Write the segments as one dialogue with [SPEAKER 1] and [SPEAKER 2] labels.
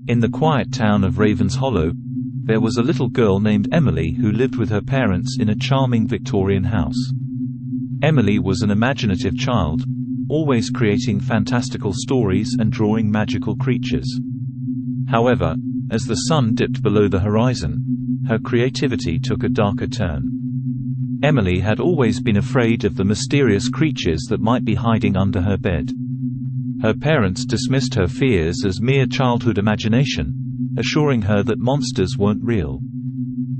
[SPEAKER 1] In the quiet town of Ravens Hollow, there was a little girl named Emily who lived with her parents in a charming Victorian house. Emily was an imaginative child, always creating fantastical stories and drawing magical creatures. However, as the sun dipped below the horizon, her creativity took a darker turn. Emily had always been afraid of the mysterious creatures that might be hiding under her bed. Her parents dismissed her fears as mere childhood imagination, assuring her that monsters weren't real.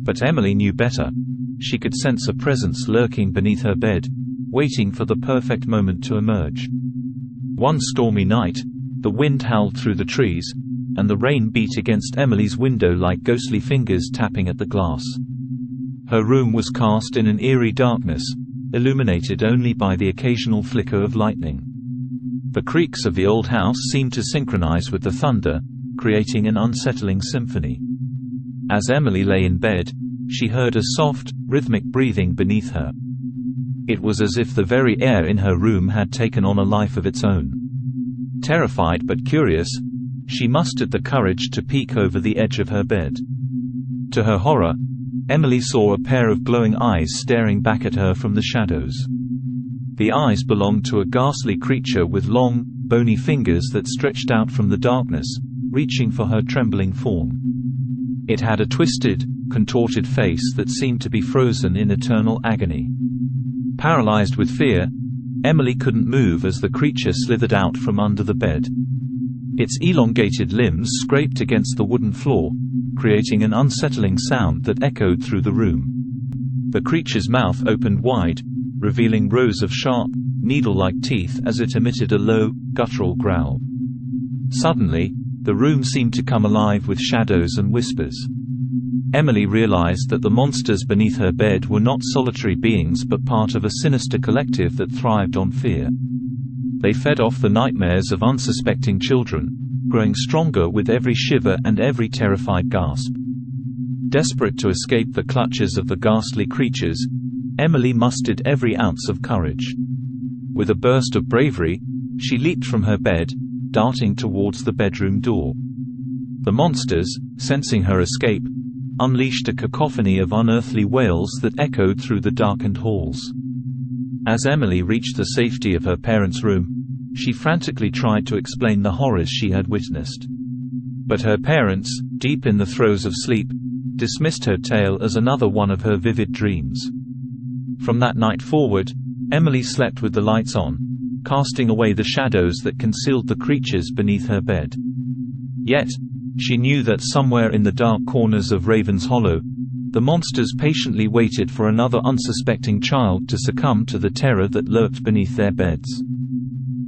[SPEAKER 1] But Emily knew better. She could sense a presence lurking beneath her bed, waiting for the perfect moment to emerge. One stormy night, the wind howled through the trees, and the rain beat against Emily's window like ghostly fingers tapping at the glass. Her room was cast in an eerie darkness, illuminated only by the occasional flicker of lightning. The creaks of the old house seemed to synchronize with the thunder, creating an unsettling symphony. As Emily lay in bed, she heard a soft, rhythmic breathing beneath her. It was as if the very air in her room had taken on a life of its own. Terrified but curious, she mustered the courage to peek over the edge of her bed. To her horror, Emily saw a pair of glowing eyes staring back at her from the shadows. The eyes belonged to a ghastly creature with long, bony fingers that stretched out from the darkness, reaching for her trembling form. It had a twisted, contorted face that seemed to be frozen in eternal agony. Paralyzed with fear, Emily couldn't move as the creature slithered out from under the bed. Its elongated limbs scraped against the wooden floor, creating an unsettling sound that echoed through the room. The creature's mouth opened wide, revealing rows of sharp, needle-like teeth as it emitted a low, guttural growl. Suddenly, the room seemed to come alive with shadows and whispers. Emily realized that the monsters beneath her bed were not solitary beings but part of a sinister collective that thrived on fear. They fed off the nightmares of unsuspecting children, growing stronger with every shiver and every terrified gasp. Desperate to escape the clutches of the ghastly creatures, Emily mustered every ounce of courage. With a burst of bravery, she leaped from her bed, darting towards the bedroom door. The monsters, sensing her escape, unleashed a cacophony of unearthly wails that echoed through the darkened halls. As Emily reached the safety of her parents' room, she frantically tried to explain the horrors she had witnessed. But her parents, deep in the throes of sleep, dismissed her tale as another one of her vivid dreams. From that night forward, Emily slept with the lights on, casting away the shadows that concealed the creatures beneath her bed. Yet, she knew that somewhere in the dark corners of Ravens Hollow, the monsters patiently waited for another unsuspecting child to succumb to the terror that lurked beneath their beds.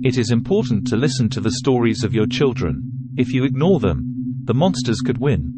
[SPEAKER 1] It is important to listen to the stories of your children. If you ignore them, the monsters could win.